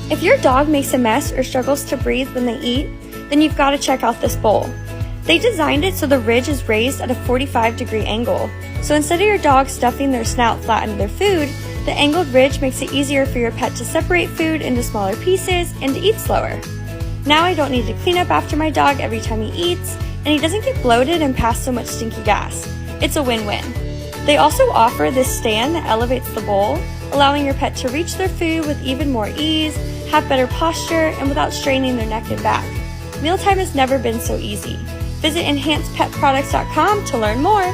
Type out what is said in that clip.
If your dog makes a mess or struggles to breathe when they eat, then you've got to check out this bowl. They designed it so the ridge is raised at a 45-degree angle. So instead of your dog stuffing their snout flat into their food, the angled ridge makes it easier for your pet to separate food into smaller pieces and to eat slower. Now I don't need to clean up after my dog every time he eats, and he doesn't get bloated and pass so much stinky gas. It's a win-win. They also offer this stand that elevates the bowl, allowing your pet to reach their food with even more ease, have better posture, and without straining their neck and back. Mealtime has never been so easy. Visit EnhancedPetProducts.com to learn more.